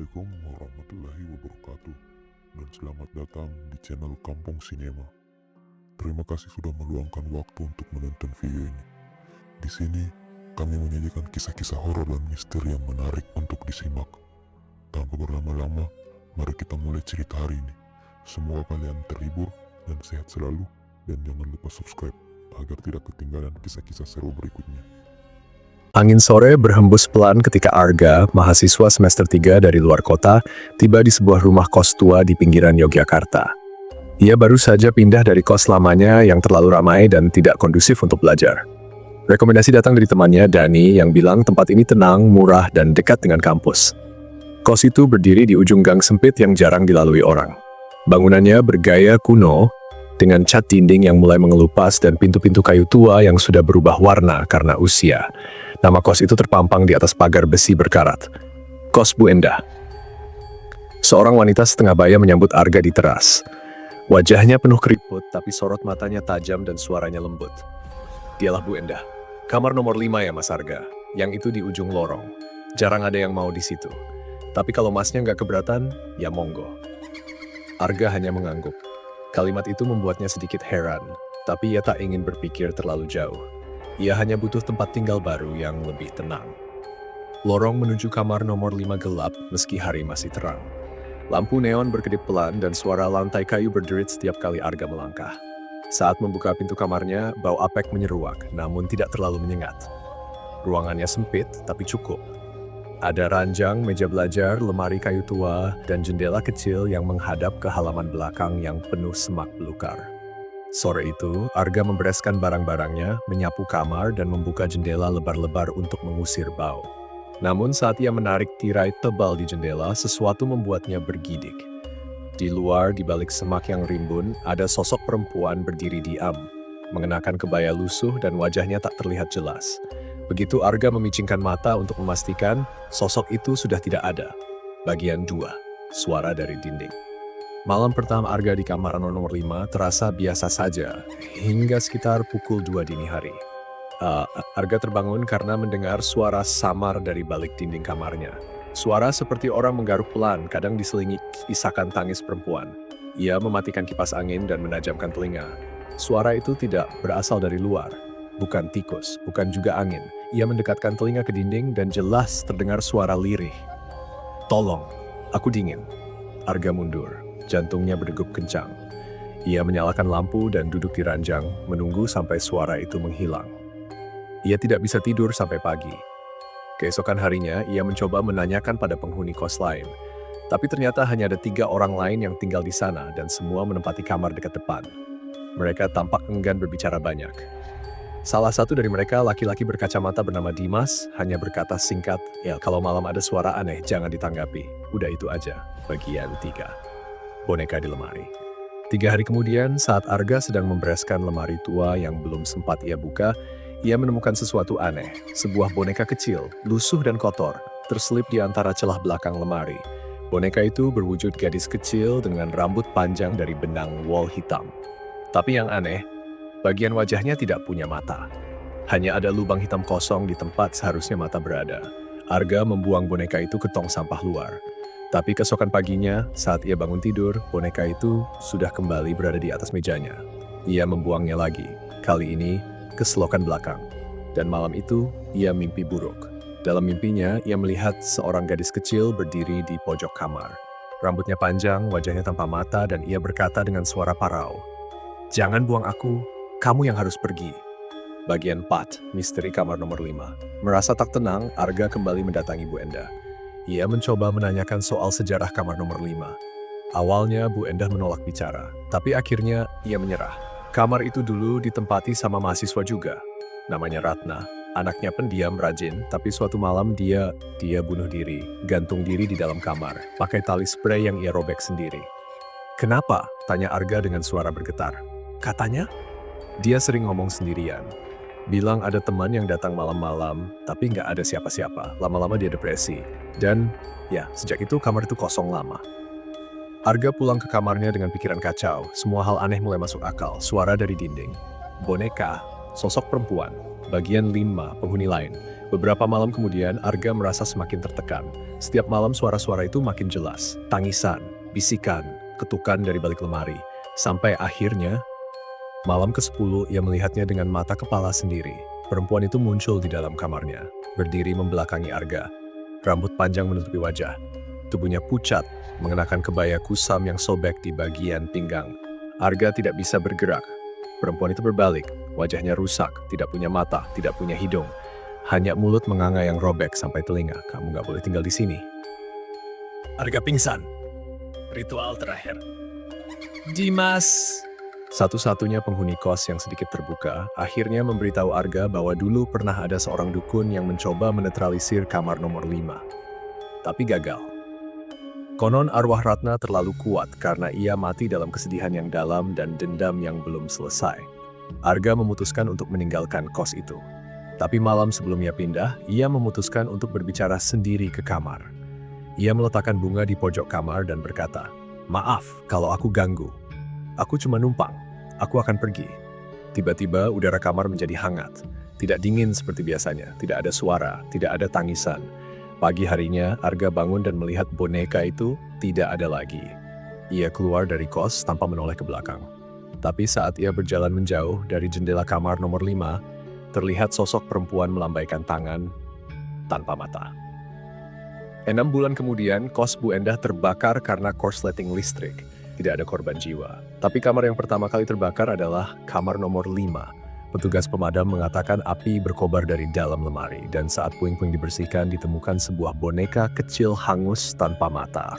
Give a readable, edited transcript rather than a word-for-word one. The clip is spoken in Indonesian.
Assalamualaikum warahmatullahi wabarakatuh, dan selamat datang di channel Kampung Sinema. Terima kasih sudah meluangkan waktu untuk menonton video ini. Di sini, kami menyajikan kisah-kisah horor dan misteri yang menarik untuk disimak. Tanpa berlama-lama, mari kita mulai cerita hari ini. Semoga kalian terhibur dan sehat selalu, dan jangan lupa subscribe agar tidak ketinggalan kisah-kisah seru berikutnya. Angin sore berhembus pelan ketika Arga, mahasiswa semester 3 dari luar kota, tiba di sebuah rumah kos tua di pinggiran Yogyakarta. Ia baru saja pindah dari kos lamanya yang terlalu ramai dan tidak kondusif untuk belajar. Rekomendasi datang dari temannya, Dani, yang bilang tempat ini tenang, murah, dan dekat dengan kampus. Kos itu berdiri di ujung gang sempit yang jarang dilalui orang. Bangunannya bergaya kuno, dengan cat dinding yang mulai mengelupas dan pintu-pintu kayu tua yang sudah berubah warna karena usia. Nama kos itu terpampang di atas pagar besi berkarat. Kos Bu Endah. Seorang wanita setengah baya menyambut Arga di teras. Wajahnya penuh keriput, tapi sorot matanya tajam dan suaranya lembut. Dialah Bu Endah. Kamar nomor 5 ya Mas Arga. Yang itu di ujung lorong. Jarang ada yang mau di situ. Tapi kalau masnya nggak keberatan, ya monggo. Arga hanya mengangguk. Kalimat itu membuatnya sedikit heran, tapi ia tak ingin berpikir terlalu jauh. Ia hanya butuh tempat tinggal baru yang lebih tenang. Lorong menuju kamar nomor 5 gelap meski hari masih terang. Lampu neon berkedip pelan dan suara lantai kayu berderit setiap kali Arga melangkah. Saat membuka pintu kamarnya, bau apek menyeruak, namun tidak terlalu menyengat. Ruangannya sempit, tapi cukup. Ada ranjang, meja belajar, lemari kayu tua, dan jendela kecil yang menghadap ke halaman belakang yang penuh semak belukar. Sore itu, Arga membereskan barang-barangnya, menyapu kamar, dan membuka jendela lebar-lebar untuk mengusir bau. Namun saat ia menarik tirai tebal di jendela, sesuatu membuatnya bergidik. Di luar, di balik semak yang rimbun, ada sosok perempuan berdiri diam, mengenakan kebaya lusuh dan wajahnya tak terlihat jelas. Begitu Arga memicingkan mata untuk memastikan, sosok itu sudah tidak ada. Bagian 2, suara dari dinding. Malam pertama Arga di kamar nomor 5 terasa biasa saja, hingga sekitar pukul 2 dini hari. Arga terbangun karena mendengar suara samar dari balik dinding kamarnya. Suara seperti orang menggaruk pelan, kadang diselingi isakan tangis perempuan. Ia mematikan kipas angin dan menajamkan telinga. Suara itu tidak berasal dari luar, bukan tikus, bukan juga angin. Ia mendekatkan telinga ke dinding dan jelas terdengar suara lirih. "Tolong, aku dingin." Arga mundur. Jantungnya berdegup kencang. Ia menyalakan lampu dan duduk di ranjang, menunggu sampai suara itu menghilang. Ia tidak bisa tidur sampai pagi. Keesokan harinya, ia mencoba menanyakan pada penghuni kos lain. Tapi ternyata hanya ada 3 orang lain yang tinggal di sana dan semua menempati kamar dekat depan. Mereka tampak enggan berbicara banyak. Salah satu dari mereka, laki-laki berkacamata bernama Dimas, hanya berkata singkat, "Ya, kalau malam ada suara aneh, jangan ditanggapi." Udah itu aja. Bagian 3. Boneka di lemari. 3 hari kemudian, saat Arga sedang membereskan lemari tua yang belum sempat ia buka, ia menemukan sesuatu aneh. Sebuah boneka kecil, lusuh dan kotor, terselip di antara celah belakang lemari. Boneka itu berwujud gadis kecil dengan rambut panjang dari benang wol hitam. Tapi yang aneh, bagian wajahnya tidak punya mata. Hanya ada lubang hitam kosong di tempat seharusnya mata berada. Arga membuang boneka itu ke tong sampah luar. Tapi keesokan paginya, saat ia bangun tidur, boneka itu sudah kembali berada di atas mejanya. Ia membuangnya lagi, kali ini ke selokan belakang. Dan malam itu, ia mimpi buruk. Dalam mimpinya, ia melihat seorang gadis kecil berdiri di pojok kamar. Rambutnya panjang, wajahnya tanpa mata, dan ia berkata dengan suara parau, "Jangan buang aku, kamu yang harus pergi." Bagian 4, misteri kamar nomor 5. Merasa tak tenang, Arga kembali mendatangi Bu Endah. Ia mencoba menanyakan soal sejarah kamar nomor 5. Awalnya Bu Endah menolak bicara, tapi akhirnya ia menyerah. Kamar itu dulu ditempati sama mahasiswa juga. Namanya Ratna, anaknya pendiam rajin, tapi suatu malam dia bunuh diri, gantung diri di dalam kamar, pakai tali spray yang ia robek sendiri. "Kenapa?" tanya Arga dengan suara bergetar. "Katanya, dia sering ngomong sendirian. Bilang ada teman yang datang malam-malam, tapi nggak ada siapa-siapa. Lama-lama dia depresi. Dan, ya, sejak itu kamar itu kosong lama." Arga pulang ke kamarnya dengan pikiran kacau. Semua hal aneh mulai masuk akal. Suara dari dinding. Boneka, sosok perempuan. Bagian 5, penghuni lain. Beberapa malam kemudian, Arga merasa semakin tertekan. Setiap malam suara-suara itu makin jelas. Tangisan, bisikan, ketukan dari balik lemari. Sampai akhirnya, malam ke-10 ia melihatnya dengan mata kepala sendiri. Perempuan itu muncul di dalam kamarnya, berdiri membelakangi Arga. Rambut panjang menutupi wajah. Tubuhnya pucat, mengenakan kebaya kusam yang sobek di bagian pinggang. Arga tidak bisa bergerak. Perempuan itu berbalik, wajahnya rusak, tidak punya mata, tidak punya hidung. Hanya mulut menganga yang robek sampai telinga. Kamu gak boleh tinggal di sini. Arga pingsan. Ritual terakhir. Dimas. Satu-satunya penghuni kos yang sedikit terbuka, akhirnya memberitahu Arga bahwa dulu pernah ada seorang dukun yang mencoba menetralisir kamar nomor 5. Tapi gagal. Konon arwah Ratna terlalu kuat karena ia mati dalam kesedihan yang dalam dan dendam yang belum selesai. Arga memutuskan untuk meninggalkan kos itu. Tapi malam sebelum ia pindah, ia memutuskan untuk berbicara sendiri ke kamar. Ia meletakkan bunga di pojok kamar dan berkata, "Maaf kalau aku ganggu. Aku cuma numpang. Aku akan pergi." Tiba-tiba udara kamar menjadi hangat. Tidak dingin seperti biasanya, tidak ada suara, tidak ada tangisan. Pagi harinya, Arga bangun dan melihat boneka itu tidak ada lagi. Ia keluar dari kos tanpa menoleh ke belakang. Tapi saat ia berjalan menjauh dari jendela kamar nomor 5, terlihat sosok perempuan melambaikan tangan tanpa mata. 6 bulan kemudian, kos Bu Endah terbakar karena korsleting listrik. Tidak ada korban jiwa. Tapi kamar yang pertama kali terbakar adalah kamar nomor 5. Petugas pemadam mengatakan api berkobar dari dalam lemari, dan saat puing-puing dibersihkan ditemukan sebuah boneka kecil hangus tanpa mata.